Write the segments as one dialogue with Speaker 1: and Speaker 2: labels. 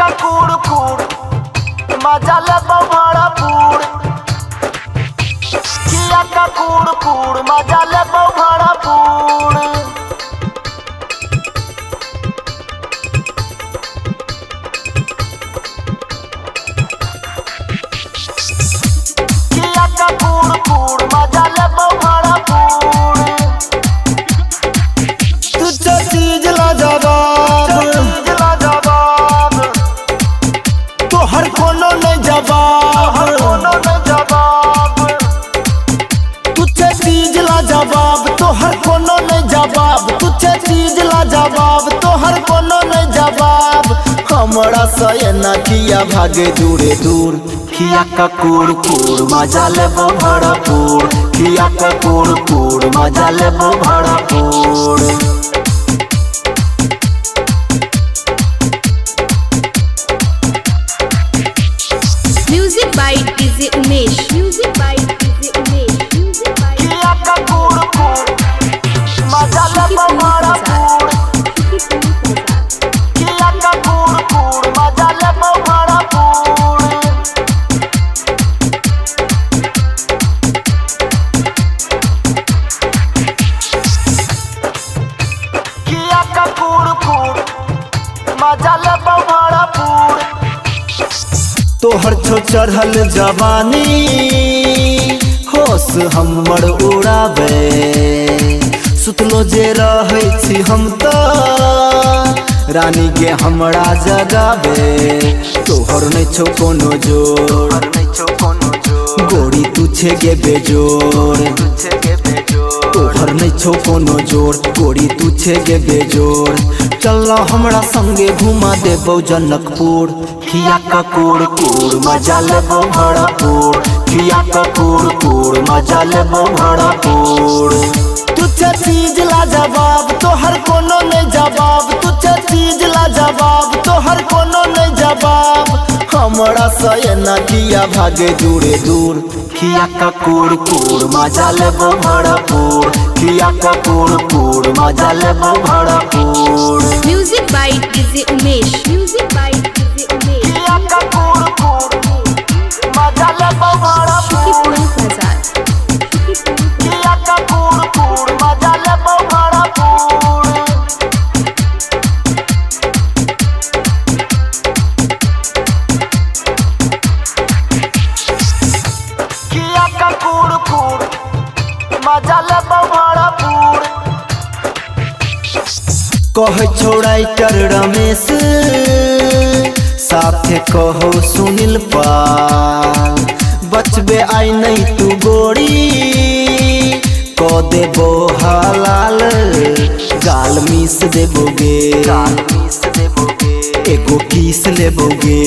Speaker 1: का कूड़ कूड़ मजा ले भरपूर, किया का कूड़ कूड़ मजा ले भरपूर। किया का कूड़ कूड़ मजा ले भरपूर।
Speaker 2: तुझे चीज लाजवाब, तो हर कोनो नहीं जवाब, तुझे चीज लाजवाब, तो हर कोनो नहीं जवाब, तुझे चीज लाजवाब, तो हर कोनो नहीं जवाब। हमरा सयना किया भागे दूरे दूर, किया का कूड़ कूड़ मजा लेबो भरपूर, किया का कूड़ कूड़ मजा लेबो भरपूर।
Speaker 3: Music by DJ Umesh. Music by DJ Umesh. Music by
Speaker 1: किया का कूड़ कूड़ मजा ले भरपूर, किया का कूड़ कूड़ मजा ले भरपूर। किया का कूड़ कूड़ मजा ले भरपूर।
Speaker 2: तोहर छो चढ़ल जवानी होश हमर उड़ाबे, सुतलो जे रहै छी हम तो रानी के हमरा जगाबे। तोहर नहीं छो कोनो जोड़, गोरी तुझे गे बेजोड़, तोहर नहीं छो कोनो जोड़, गोरी तुझे गे बेजोड़। चल हमरा संगे घुमा देबो जनकपुर, किया का कूड़ कूड़ मजा लेबो भरपूर, किया का कूड़ कूड़ मजा लेबो भरपूर। तुझे चीज लाजवाब, तो हर कोनो नहीं जवाब, तुझे चीज लाजवाब, तो हर कोनो नहीं जवाब। हमरा सयना किया भागे दूरे दूर, किया का कूड़ कूड़ मजा लेबो भरपूर, किया का कूड़ कूड़ मजा लेबो भरपूर।
Speaker 3: Music by DJ Umesh. Music by DJ Umesh.
Speaker 1: किया का कूड़ कूड़ मजा ले भरपूर, किया का कूड़ कूड़ मजा ले भरपूर। किया का कूड़ कूड़ मजा ले भरपूर।
Speaker 2: कह छोड़ाई कर रमेश, साथे कहो सुनील पाल, बचबे आई नहीं तू गोरी, क देबो हलाल, गाल मीस देबोगे, एगो किस लेबोगे,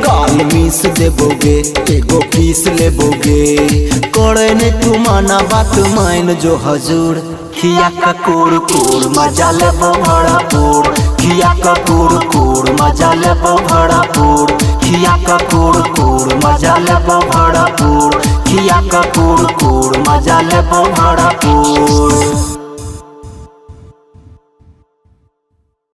Speaker 2: गाल मीस देबोगे, एगो किस लेबोगे। करे ने तू माना बात मान जो हजूर, किया का कूड़ कूड़ मजा लेबो भरपूर, किया का कूड़ कूड़ मजा लेबो भरपूर, किया का कूड़ कूड़ मजा लेबो भरपूर, किया का कूड़ कूड़ मजा लेबो भरपूर।